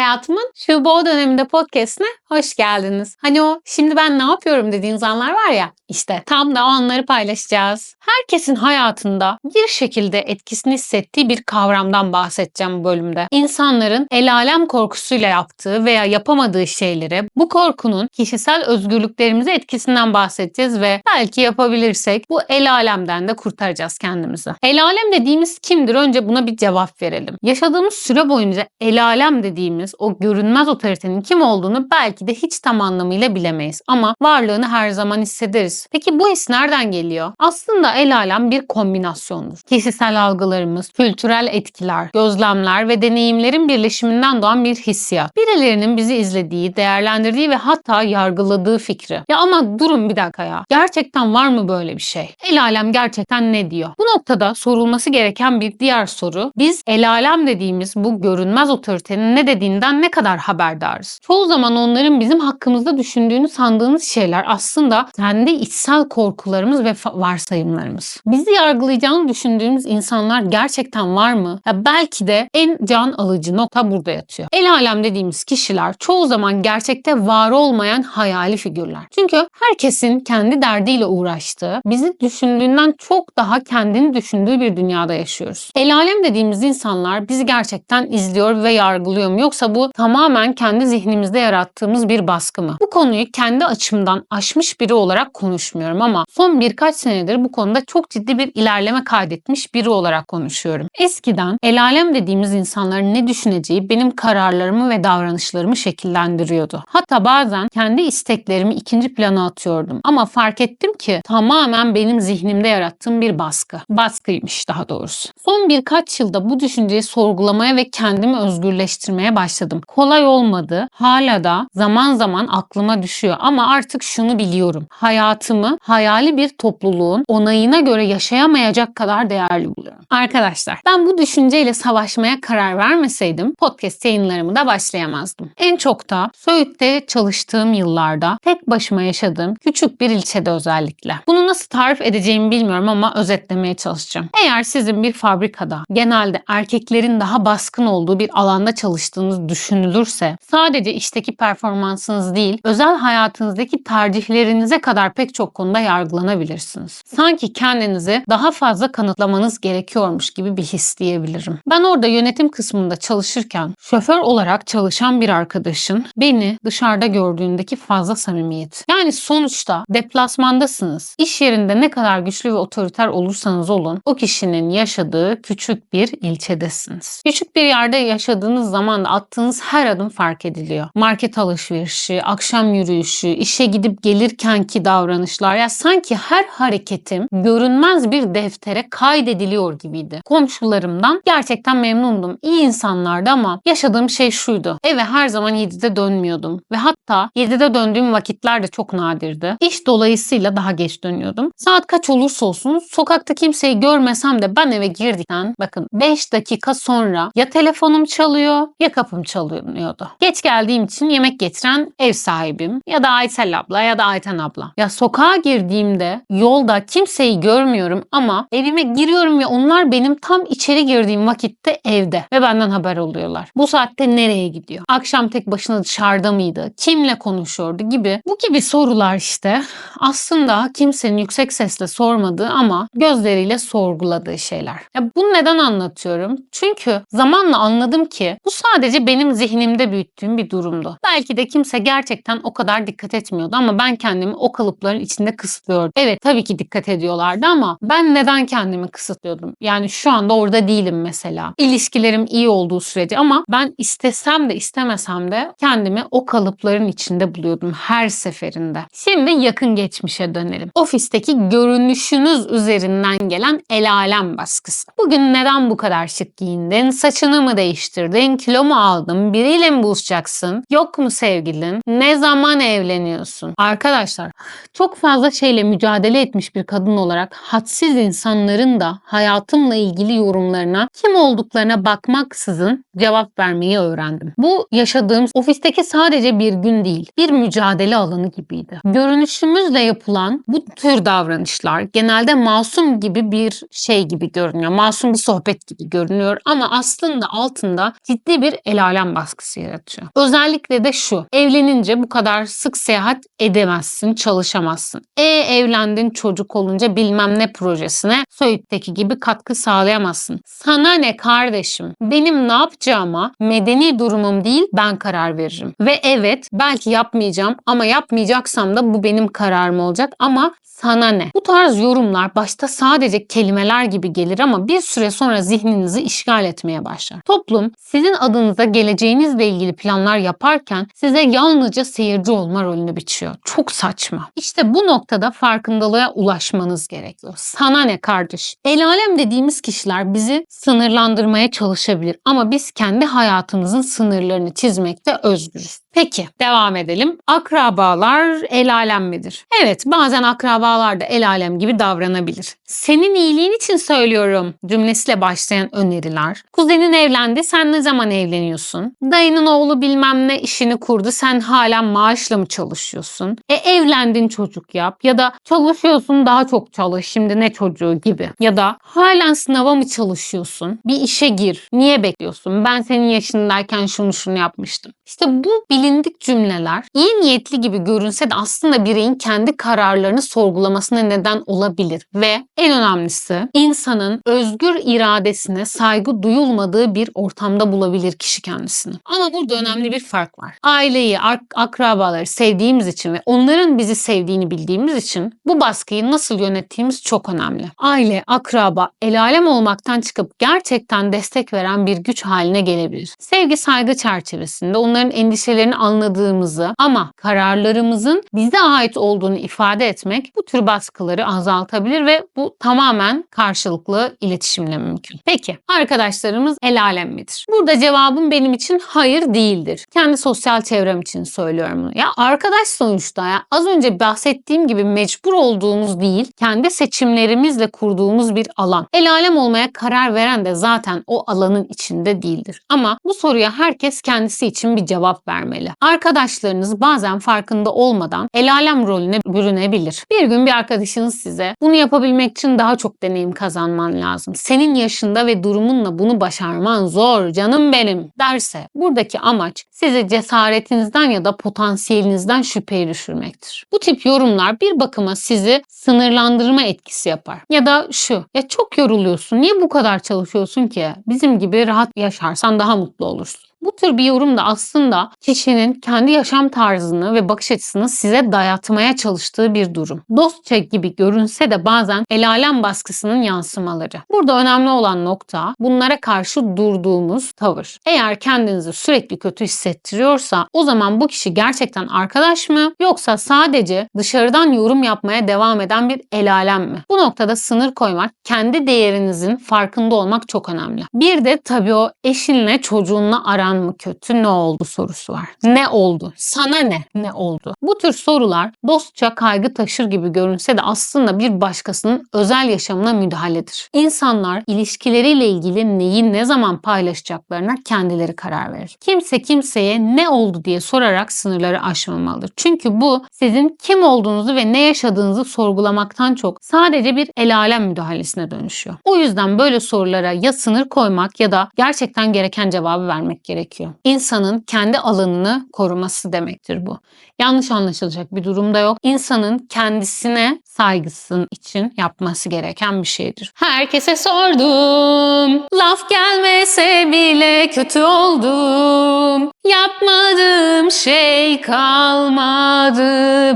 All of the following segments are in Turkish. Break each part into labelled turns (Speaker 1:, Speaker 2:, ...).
Speaker 1: Hayatımın şu boğa döneminde podcast'ine hoş geldiniz. Hani o şimdi ben ne yapıyorum dediğiniz anlar var ya, işte tam da o anları paylaşacağız. Herkesin hayatında bir şekilde etkisini hissettiği bir kavramdan bahsedeceğim bu bölümde. İnsanların el alem korkusuyla yaptığı veya yapamadığı şeylere bu korkunun kişisel özgürlüklerimize etkisinden bahsedeceğiz ve belki yapabilirsek bu el alemden de kurtaracağız kendimizi. El alem dediğimiz kimdir? Önce buna bir cevap verelim. Yaşadığımız süre boyunca el alem dediğimiz o görünmez otoritenin kim olduğunu belki de hiç tam anlamıyla bilemeyiz ama varlığını her zaman hissederiz. Peki bu his nereden geliyor? Aslında el alem bir kombinasyondur. Kişisel algılarımız, kültürel etkiler, gözlemler ve deneyimlerin birleşiminden doğan bir hissiyat. Birilerinin bizi izlediği, değerlendirdiği ve hatta yargıladığı fikri. Ya ama durun bir dakika ya. Gerçekten var mı böyle bir şey? El alem gerçekten ne diyor? Bu noktada sorulması gereken bir diğer soru. Biz el alem dediğimiz bu görünmez otoritenin ne dediğinden ne kadar haberdarız? Çoğu zaman onların bizim hakkımızda düşündüğünü sandığımız şeyler aslında kendi içsel korkularımız ve varsayımlarımız. Bizi yargılayacağını düşündüğümüz insanlar gerçekten var mı? Ya belki de en can alıcı nokta burada yatıyor. El alem dediğimiz kişiler çoğu zaman gerçekte var olmayan hayali figürler. Çünkü herkesin kendi derdiyle uğraştığı, bizi düşündüğünden çok daha kendini düşündüğü bir dünyada yaşıyoruz. El alem dediğimiz insanlar bizi gerçekten izliyor ve yargılıyor mu? Yoksa bu tamamen kendi zihnimizde yarattığımız bir baskı mı? Bu konuyu kendi açımdan aşmış biri olarak konuşmuyorum ama son birkaç senedir bu konuda çok ciddi bir ilerleme kaydetmiş biri olarak konuşuyorum. Eskiden el alem dediğimiz insanların ne düşüneceği benim kararlarımı ve davranışlarımı şekillendiriyordu. Hatta bazen kendi isteklerimi ikinci plana atıyordum. Ama fark ettim ki tamamen benim zihnimde yarattığım bir baskı. Baskıymış daha doğrusu. Son birkaç yılda bu düşünceyi sorgulamaya ve kendimi özgürleştirmeye başladım. Kolay olmadı. Hala da zaman zaman aklıma düşüyor ama artık şunu biliyorum. Hayatımı hayali bir topluluğun onayına göre yaşayamayacak kadar değerli buluyorum. Arkadaşlar, ben bu düşünceyle savaşmaya karar vermeseydim podcast yayınlarımı da başlayamazdım. En çok da Söğüt'te çalıştığım yıllarda tek başıma yaşadığım küçük bir ilçede özellikle. Bunu nasıl tarif edeceğimi bilmiyorum ama özetlemeye çalışacağım. Eğer sizin bir fabrikada genelde erkeklerin daha baskın olduğu bir alanda çalıştığınız düşünülürse sadece işteki performansınız değil, özel hayatınızdaki tercihlerinize kadar pek çok konuda yargılanabilirsiniz. Sanki kendinizi daha fazla kanıtlamanız gerekiyormuş gibi bir his diyebilirim. Ben orada yönetim kısmında çalışırken şoför olarak çalışan bir arkadaşın beni dışarıda gördüğündeki fazla samimiyet. Yani sonuçta deplasmandasınız. İş yerinde ne kadar güçlü ve otoriter olursanız olun o kişinin yaşadığı küçük bir ilçedesiniz. Küçük bir yerde yaşadığınız zaman da attığınız her adım fark ediliyor. Market alışverişi, akşam yürüyüşü, işe gidip gelirkenki davranışlar, ya sanki her hareketim görünmez bir deftere kaydediliyor gibiydi. Komşularımdan gerçekten memnundum. İyi insanlardı ama yaşadığım şey şuydu. Eve her zaman 7'de dönmüyordum ve hatta 7'de döndüğüm vakitler de çok nadirdi. İş dolayısıyla daha geç dönüyordum. Saat kaç olursa olsun sokakta kimseyi görmesem de ben eve girdikten bakın 5 dakika sonra ya telefonum çalıyor ya kapım çalıyordu. Geç geldiğim için yemek getiren ev sahibim ya da Aysel abla ya da Ayten abla. Ya sokağa girdiğimde yolda kimseyi görmüyorum ama evime giriyorum ve onlar benim tam içeri girdiğim vakitte evde ve benden haber oluyorlar. Bu saatte nereye gidiyor? Akşam tek başına dışarıda mıydı? Kimle konuşuyordu gibi. Bu gibi sorular işte aslında kimsenin yüksek sesle sormadığı ama gözleriyle sorguladığı şeyler. Ya bunu neden anlatıyorum? Çünkü zamanla anladım ki bu sadece benim zihnimde büyüttüğüm bir durumdu. Belki de kimse gerçekten o kadar dikkat etmiyordu ama ben kendimi o kalıpların içinde kısıtlıyordum. Evet, tabii ki dikkat ediyorlardı ama ben neden kendimi kısıtlıyordum? Yani şu anda orada değilim mesela. İlişkilerim iyi olduğu sürece ama ben istesem de istemesem de kendimi o kalıpların içinde buluyordum her seferinde. Şimdi yakın geçmişe dönelim. Ofisteki görünüşünüz üzerinden gelen el alem baskısı. Bugün neden bu kadar şık giyindin? Saçını mı değiştirdin? Kilo mu aldın? Biriyle mi buluşacaksın? Yok mu sevgilin? Ne zaman evleniyorsun? Arkadaşlar, çok fazla şeyle mücadele etmiş bir kadın olarak hadsiz insanların da hayatımla ilgili yorumlarına kim olduklarına bakmaksızın cevap vermeyi öğrendim. Bu yaşadığım ofisteki sadece bir gün değil, bir mücadele alanı gibiydi. Görünüşümüzle yapılan bu tür davranışlar genelde masum gibi bir şey gibi görünüyor. Masum bir sohbet gibi görünüyor ama aslında altında ciddi bir el alem alem baskısı yaratıyor. Özellikle de şu: evlenince bu kadar sık seyahat edemezsin, çalışamazsın. Evlendin, çocuk olunca bilmem ne projesine Söğüt'teki gibi katkı sağlayamazsın. Sana ne kardeşim? Benim ne yapacağıma medeni durumum değil, ben karar veririm. Ve evet, belki yapmayacağım ama yapmayacaksam da bu benim kararım olacak, ama sana ne? Bu tarz yorumlar başta sadece kelimeler gibi gelir ama bir süre sonra zihninizi işgal etmeye başlar. Toplum sizin adınıza geleceğinizle ilgili planlar yaparken size yalnızca seyirci olma rolünü biçiyor. Çok saçma. İşte bu noktada farkındalığa ulaşmanız gerekiyor. Sana ne kardeş? El alem dediğimiz kişiler bizi sınırlandırmaya çalışabilir ama biz kendi hayatımızın sınırlarını çizmekte özgürüz. Peki, devam edelim. Akrabalar el alem midir? Evet, bazen akrabalar da el alem gibi davranabilir. Senin iyiliğin için söylüyorum cümlesiyle başlayan öneriler. Kuzenin evlendi, sen ne zaman evleniyorsun? Dayının oğlu bilmem ne işini kurdu, sen hala maaşla mı çalışıyorsun? Evlendin, çocuk yap. Ya da çalışıyorsun, daha çok çalış, şimdi ne çocuğu gibi. Ya da halen sınava mı çalışıyorsun? Bir işe gir. Niye bekliyorsun? Ben senin yaşındayken şunu yapmıştım. İşte bu bilindik cümleler iyi niyetli gibi görünse de aslında bireyin kendi kararlarını sorgulamasına neden olabilir ve en önemlisi insanın özgür iradesine saygı duyulmadığı bir ortamda bulabilir kişi kendisini. Ama burada önemli bir fark var. Aileyi, akrabaları sevdiğimiz için ve onların bizi sevdiğini bildiğimiz için bu baskıyı nasıl yönettiğimiz çok önemli. Aile, akraba, el alem olmaktan çıkıp gerçekten destek veren bir güç haline gelebilir. Sevgi, saygı çerçevesinde onların endişelerini anladığımızı ama kararlarımızın bize ait olduğunu ifade etmek bu tür baskıları azaltabilir ve bu tamamen karşılıklı iletişimle mümkün. Peki, arkadaşlarımız el alem midir? Burada cevabım benim için hayır değildir. Kendi sosyal çevrem için söylüyorum bunu. Ya arkadaş sonuçta, ya az önce bahsettiğim gibi mecbur olduğumuz değil, kendi seçimlerimizle kurduğumuz bir alan. El alem olmaya karar veren de zaten o alanın içinde değildir. Ama bu soruya herkes kendisi için bir cevap vermeli. Arkadaşlarınız bazen farkında olmadan el alem rolüne bürünebilir. Bir gün bir arkadaşınız size bunu yapabilmek için daha çok deneyim kazanman lazım, senin yaşında ve durumunla bunu başarman zor canım benim derse, buradaki amaç sizi cesaretinizden ya da potansiyelinizden şüpheye düşürmektir. Bu tip yorumlar bir bakıma sizi sınırlandırma etkisi yapar. Ya da şu: ya çok yoruluyorsun, niye bu kadar çalışıyorsun ki? Bizim gibi rahat yaşarsan daha mutlu olursun. Bu tür bir yorum da aslında kişinin kendi yaşam tarzını ve bakış açısını size dayatmaya çalıştığı bir durum. Dostça gibi görünse de bazen el alem baskısının yansımaları. Burada önemli olan nokta bunlara karşı durduğumuz tavır. Eğer kendinizi sürekli kötü hissettiriyorsa o zaman bu kişi gerçekten arkadaş mı, yoksa sadece dışarıdan yorum yapmaya devam eden bir el alem mi? Bu noktada sınır koymak, kendi değerinizin farkında olmak çok önemli. Bir de tabii o eşinle, çocuğunla aran mı kötü, ne oldu sorusu var. Ne oldu? Sana ne? Ne oldu? Bu tür sorular dostça kaygı taşır gibi görünse de aslında bir başkasının özel yaşamına müdahaledir. İnsanlar ilişkileriyle ilgili neyi ne zaman paylaşacaklarına kendileri karar verir. Kimse kimseye ne oldu diye sorarak sınırları aşmamalıdır. Çünkü bu sizin kim olduğunuzu ve ne yaşadığınızı sorgulamaktan çok sadece bir el alem müdahalesine dönüşüyor. O yüzden böyle sorulara ya sınır koymak ya da gerçekten gereken cevabı vermek gerekiyor. İnsanın kendi alanını koruması demektir bu. Yanlış anlaşılacak bir durum da yok. İnsanın kendisine saygısının için yapması gereken bir şeydir. Herkese sordum, laf gelmese bile kötü oldum. Yapmadığım şey kalmadı,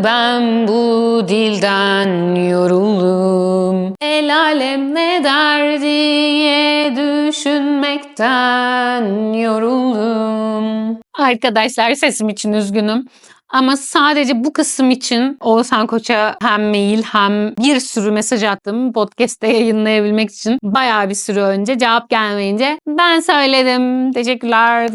Speaker 1: ben bu dilden yoruldum. El alem ne der diye düşünmekten yoruldum. Arkadaşlar, sesim için üzgünüm. Ama sadece bu kısım için Oğuzhan Koç'a hem mail hem bir sürü mesaj attım podcast'te yayınlayabilmek için. Bayağı bir süre önce cevap gelmeyince ben söyledim. Teşekkürler.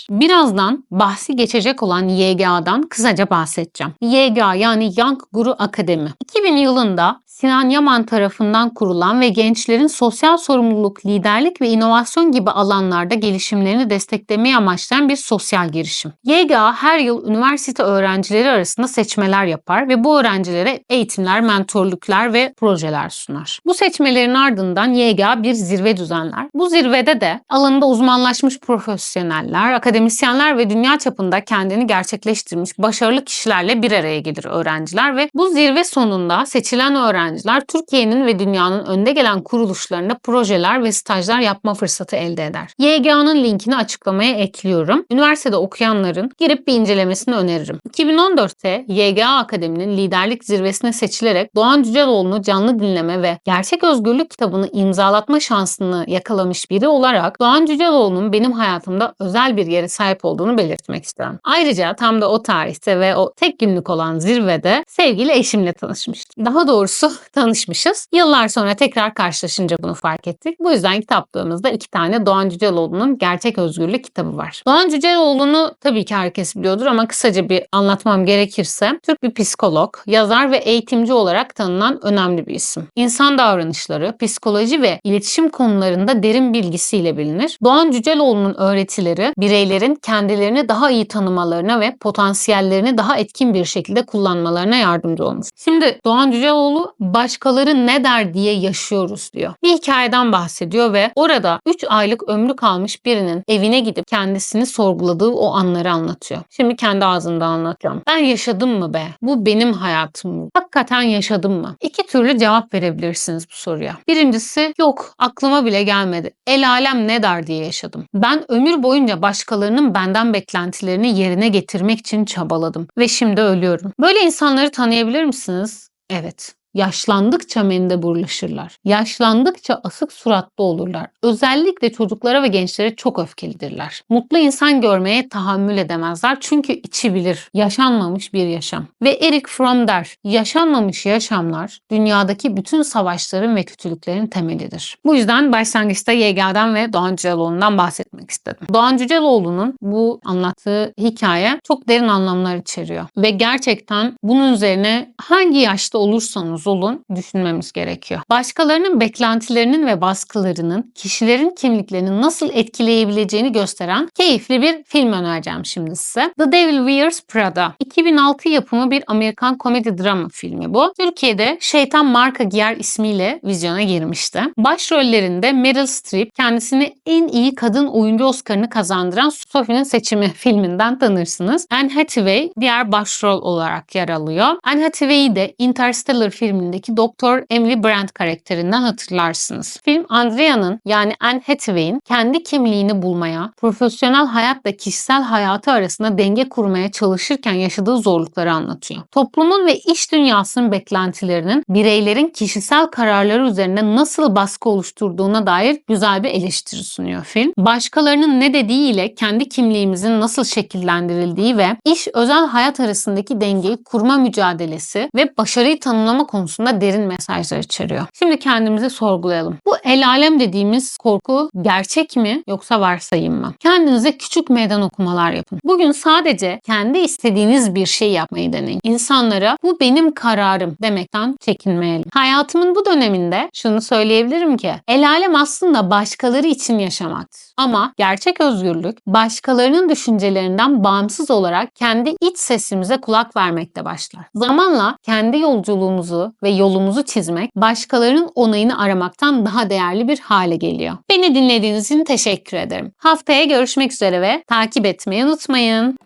Speaker 1: Birazdan bahsi geçecek olan YGA'dan kısaca bahsedeceğim. YGA yani Young Guru Akademi. 2000 yılında Sinan Yaman tarafından kurulan ve gençlerin sosyal sorumluluk, liderlik ve inovasyon gibi alanlarda gelişimlerini desteklemeyi amaçlayan bir sosyal girişim. YGA her yıl üniversite öğrencileri arasında seçmeler yapar ve bu öğrencilere eğitimler, mentorluklar ve projeler sunar. Bu seçmelerin ardından YGA bir zirve düzenler. Bu zirvede de alanında uzmanlaşmış profesyoneller, akademisyenler ve dünya çapında kendini gerçekleştirmiş başarılı kişilerle bir araya gelir öğrenciler ve bu zirve sonunda seçilen öğrenciler Türkiye'nin ve dünyanın önde gelen kuruluşlarında projeler ve stajlar yapma fırsatı elde eder. YGA'nın linkini açıklamaya ekliyorum. Üniversitede okuyanların girip bir incelemesini öneririm. 2014'te YGA Akademi'nin liderlik zirvesine seçilerek Doğan Cüceloğlu'nu canlı dinleme ve Gerçek Özgürlük kitabını imzalatma şansını yakalamış biri olarak Doğan Cüceloğlu'nun benim hayatımda özel bir yere sahip olduğunu belirtmek istiyorum. Ayrıca tam da o tarihte ve o tek günlük olan zirvede sevgili eşimle tanışmıştım. Daha doğrusu tanışmışız. Yıllar sonra tekrar karşılaşınca bunu fark ettik. Bu yüzden kitaplığımızda 2 tane Doğan Cüceloğlu'nun Gerçek Özgürlük kitabı var. Doğan Cüceloğlu'nu tabii ki herkes biliyordur ama kısaca bir anlatmam gerekirse Türk bir psikolog, yazar ve eğitimci olarak tanınan önemli bir isim. İnsan davranışları, psikoloji ve iletişim konularında derin bilgisiyle bilinir. Doğan Cüceloğlu'nun öğretileri bireylerin kendilerini daha iyi tanımalarına ve potansiyellerini daha etkin bir şekilde kullanmalarına yardımcı olmuş. Şimdi Doğan Cüceloğlu başkaları ne der diye yaşıyoruz diyor. Bir hikayeden bahsediyor ve orada 3 aylık ömrü kalmış birinin evine gidip kendisini sorguladığı o anları anlatıyor. Şimdi kendi ağzından anlatıyorum. Ben yaşadım mı be? Bu benim hayatım mı? Hakikaten yaşadım mı? 2 türlü cevap verebilirsiniz bu soruya. Birincisi yok, aklıma bile gelmedi. El alem ne der diye yaşadım. Ben ömür boyunca başkalarının benden beklentilerini yerine getirmek için çabaladım ve şimdi ölüyorum. Böyle insanları tanıyabilir misiniz? Evet. Yaşlandıkça mendeburlaşırlar. Yaşlandıkça asık suratlı olurlar. Özellikle çocuklara ve gençlere çok öfkelidirler. Mutlu insan görmeye tahammül edemezler çünkü içi bilir. Yaşanmamış bir yaşam. Ve Erich Fromm der, yaşanmamış yaşamlar dünyadaki bütün savaşların ve kötülüklerin temelidir. Bu yüzden başlangıçta YGA'dan ve Doğan Cüceloğlu'ndan bahsetmek istedim. Doğan Cüceloğlu'nun bu anlattığı hikaye çok derin anlamlar içeriyor. Ve gerçekten bunun üzerine hangi yaşta olursanız olun düşünmemiz gerekiyor. Başkalarının beklentilerinin ve baskılarının kişilerin kimliklerini nasıl etkileyebileceğini gösteren keyifli bir film önereceğim şimdi size. The Devil Wears Prada. 2006 yapımı bir Amerikan komedi drama filmi bu. Türkiye'de Şeytan Marka Giyer ismiyle vizyona girmişti. Başrollerinde Meryl Streep kendisini en iyi kadın oyuncu Oscar'ını kazandıran Sophie'nin Seçimi filminden tanırsınız. Anne Hathaway diğer başrol olarak yer alıyor. Anne Hathaway'i de Interstellar filmindeki Doktor Emily Brand karakterinden hatırlarsınız. Film Andrea'nın yani Anne Hathaway'in kendi kimliğini bulmaya, profesyonel hayatla kişisel hayatı arasında denge kurmaya çalışırken yaşadığı zorlukları anlatıyor. Toplumun ve iş dünyasının beklentilerinin bireylerin kişisel kararları üzerinde nasıl baskı oluşturduğuna dair güzel bir eleştiri sunuyor film. Başkalarının ne dediği ile kendi kimliğimizin nasıl şekillendirildiği ve iş özel hayat arasındaki dengeyi kurma mücadelesi ve başarıyı tanımlama konusunda derin mesajlar içeriyor. Şimdi kendimizi sorgulayalım. Bu el alem dediğimiz korku gerçek mi yoksa varsayım mı? Kendinize küçük meydan okumalar yapın. Bugün sadece kendi istediğiniz bir şey yapmayı deneyin. İnsanlara bu benim kararım demekten çekinmeyelim. Hayatımın bu döneminde şunu söyleyebilirim ki el alem aslında başkaları için yaşamak. Ama gerçek özgürlük başkalarının düşüncelerinden bağımsız olarak kendi iç sesimize kulak vermekte başlar. Zamanla kendi yolculuğumuzu ve yolumuzu çizmek başkalarının onayını aramaktan daha değerli bir hale geliyor. Beni dinlediğiniz için teşekkür ederim. Haftaya görüşmek üzere ve takip etmeyi unutmayın.